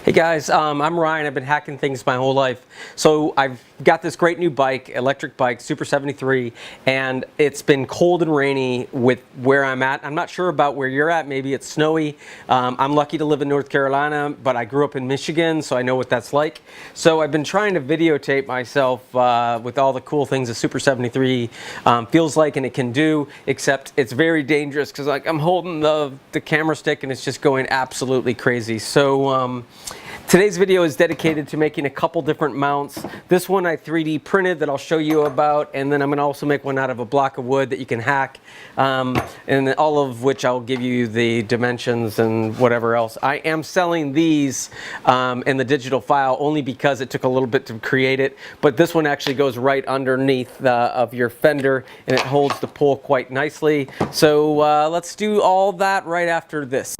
Hey guys, I'm Ryan. I've been hacking things my whole life. So I've got this great new bike, electric bike, Super73, and it's been cold and rainy with where I'm at. I'm not sure about where you're at. Maybe it's snowy. I'm lucky to live in North Carolina, but I grew up in Michigan, so I know what that's like. So I've been trying to videotape myself with all the cool things a Super73 feels like and it can do, except it's very dangerous because like I'm holding the camera stick and it's just going absolutely crazy. So today's video is dedicated to making a couple different mounts. This one I 3D printed that I'll show you about, and then I'm going to also make one out of a block of wood that you can hack, and all of which I'll give you the dimensions and whatever else. I am selling these in the digital file only because it took a little bit to create it, but this one actually goes right underneath of your fender and it holds the pole quite nicely. So let's do all that right after this.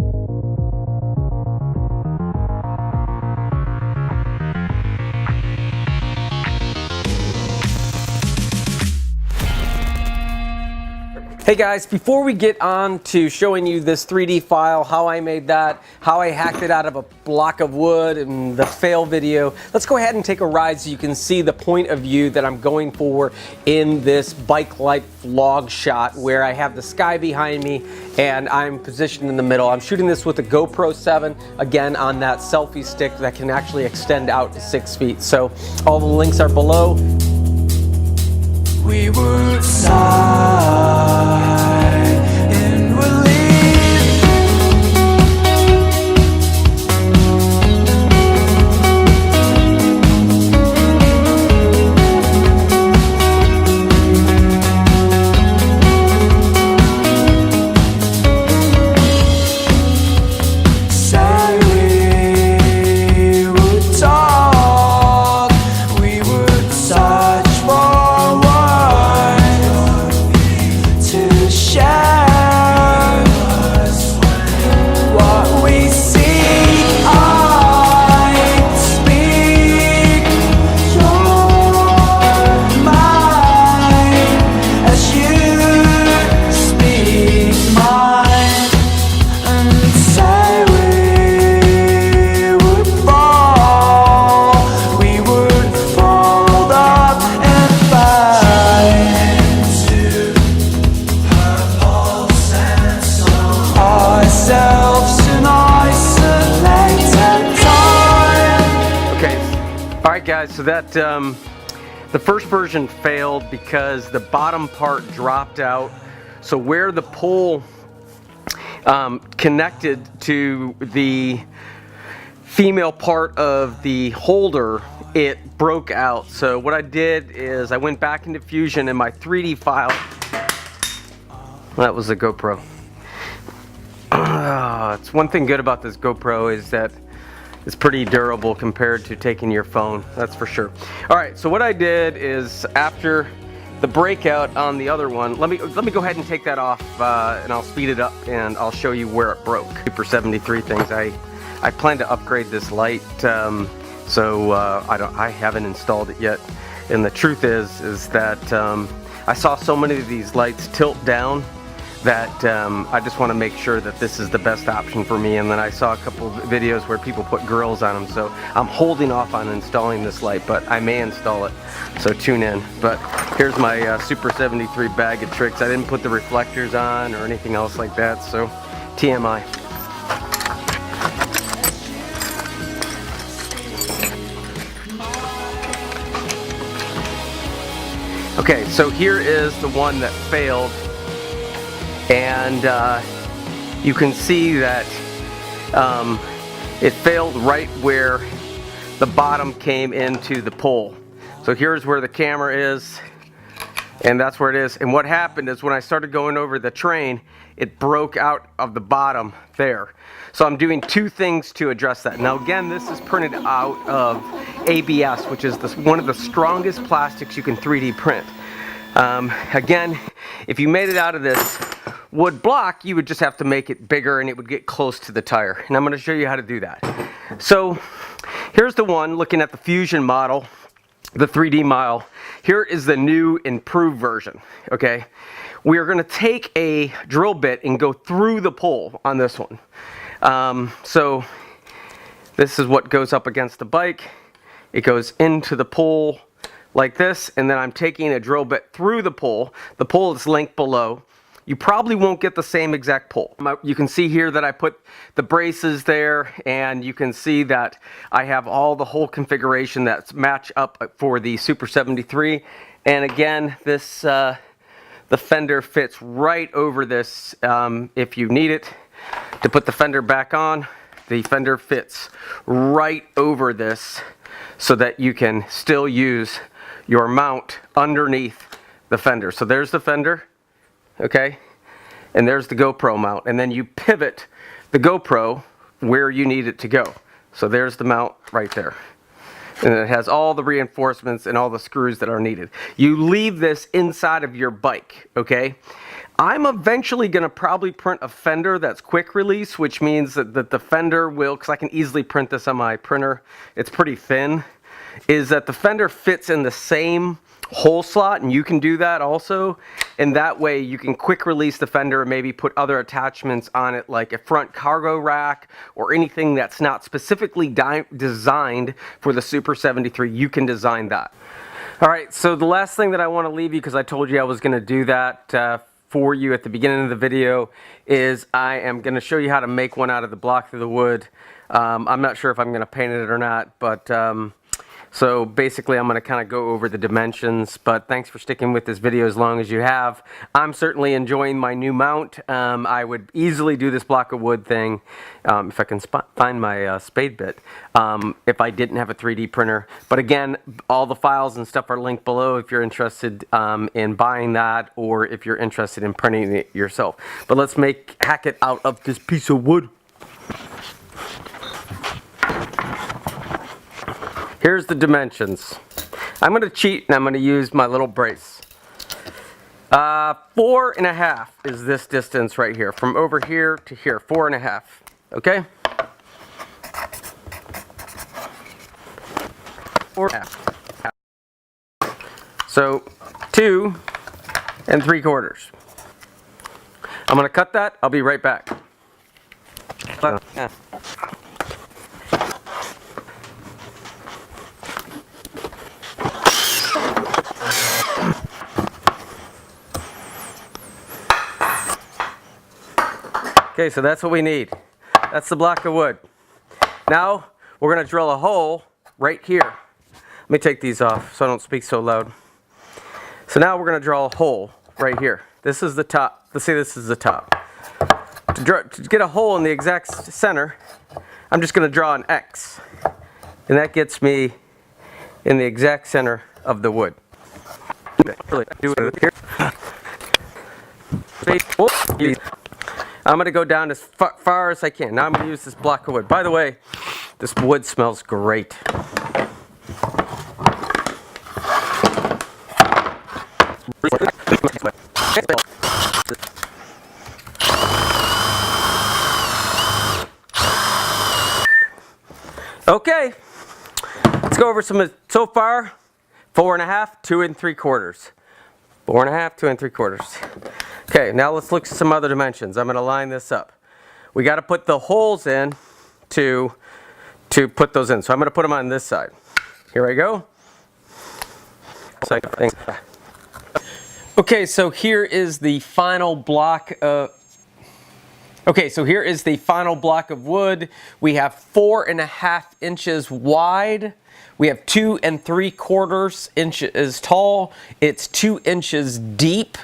Hey guys, before we get on to showing you this 3D file, how I made that, how I hacked it out of a block of wood, and the fail video, let's go ahead and take a ride so you can see the point of view that I'm going for in this bike life vlog shot where I have the sky behind me and I'm positioned in the middle. I'm shooting this with a GoPro 7, again on that selfie stick that can actually extend out to 6 feet. So all the links are below. We would sigh in relief. Say we would talk, we would search for to share what we see. I speak your mind as you speak mine, and say we would fall, we would fold up and find ourselves in isolated time. Okay, all right guys, so that the first version failed because the bottom part dropped out. So where the pole connected to the female part of the holder, it broke out. So what I did is I went back into Fusion in my 3D file. That was the GoPro. It's one thing good about this GoPro is that it's pretty durable compared to taking your phone, that's for sure. Alright, so what I did is after the breakout on the other one, let me go ahead and take that off and I'll speed it up and I'll show you where it broke. Super73 things, I plan to upgrade this light, so I haven't installed it yet. And the truth is that I saw so many of these lights tilt down that I just want to make sure that this is the best option for me. And then I saw a couple of videos where people put grills on them, so I'm holding off on installing this light, but I may install it, so tune in. But here's my Super73 bag of tricks. I didn't put the reflectors on or anything else like that, so TMI. Okay, so here is the one that failed. And you can see that it failed right where the bottom came into the pole. So here's where the camera is, and that's where it is. And what happened is when I started going over the train, it broke out of the bottom there. So I'm doing two things to address that. Now again, this is printed out of ABS, which is one of the strongest plastics you can 3D print. Again, if you made it out of this wood block, you would just have to make it bigger and it would get close to the tire. And I'm going to show you how to do that. So here's the one looking at the Fusion model, the 3D model. Here is the new improved version, okay? We are going to take a drill bit and go through the pole on this one. So This is what goes up against the bike. It goes into the pole like this, and then I'm taking a drill bit through the pole. The pole is linked below. You probably won't get the same exact pole. You can see here that I put the braces there, and you can see that I have all the whole configuration that's match up for the Super 73. And again, this the fender fits right over this if you need it. To put the fender back on, the fender fits right over this so that you can still use your mount underneath the fender. So there's the fender, okay? And there's the GoPro mount. And then you pivot the GoPro where you need it to go. So there's the mount right there. And it has all the reinforcements and all the screws that are needed. You leave this inside of your bike, okay? I'm eventually going to probably print a fender that's quick release, which means that the fender will, because I can easily print this on my printer, it's pretty thin, is that the fender fits in the same hole slot, and you can do that also, and that way you can quick release the fender and maybe put other attachments on it, like a front cargo rack or anything that's not specifically designed for the Super 73. You can design that. All right, so the last thing that I want to leave you, because I told you I was going to do that for you at the beginning of the video, is I am going to show you how to make one out of the block of the wood. I'm not sure if I'm going to paint it or not, but so basically I'm going to kind of go over the dimensions, but thanks for sticking with this video as long as you have. I'm certainly enjoying my new mount. I would easily do this block of wood thing if I can find my spade bit if I didn't have a 3D printer. But again, all the files and stuff are linked below if you're interested in buying that, or if you're interested in printing it yourself. But let's hack it out of this piece of wood. Here's the dimensions. I'm going to cheat and I'm going to use my little brace. 4.5 is this distance right here, from over here to here, 4.5. Okay? 4.5. So 2 3/4. I'm going to cut that. I'll be right back. Okay, so that's what we need. That's the block of wood. Now, we're going to drill a hole right here. Let me take these off so I don't speak so loud. So now we're going to draw a hole right here. This is the top. Let's say this is the top. To get a hole in the exact center, I'm just going to draw an X. And that gets me in the exact center of the wood. Do it here. I'm going to go down as far as I can. Now I'm going to use this block of wood. By the way, this wood smells great. Okay, let's go over some so far. 4.5, 2 3/4. 4.5, 2 3/4. Okay, now let's look at some other dimensions. I'm going to line this up. We got to put the holes in to put those in. So I'm going to put them on this side. Here I go. Okay, so here is the final block of. Okay, so here is the final block of wood. We have 4.5 inches wide. We have 2 3/4 inches tall. It's 2 inches deep.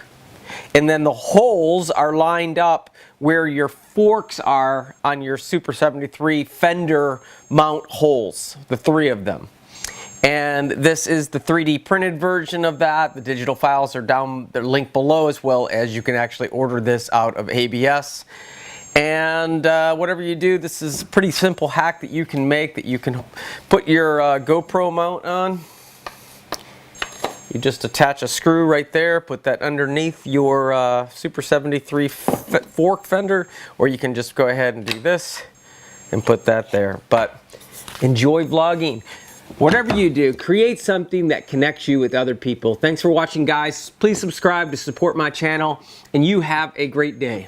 And then the holes are lined up where your forks are on your Super 73 fender mount holes, the 3 of them. And this is the 3D printed version of that. The digital files are down, they're linked below, as well as you can actually order this out of ABS. And whatever you do, this is a pretty simple hack that you can make, that you can put your GoPro mount on. You just attach a screw right there, put that underneath your Super 73 fork fender, or you can just go ahead and do this and put that there. But enjoy vlogging. Whatever you do, create something that connects you with other people. Thanks for watching, guys. Please subscribe to support my channel, and you have a great day.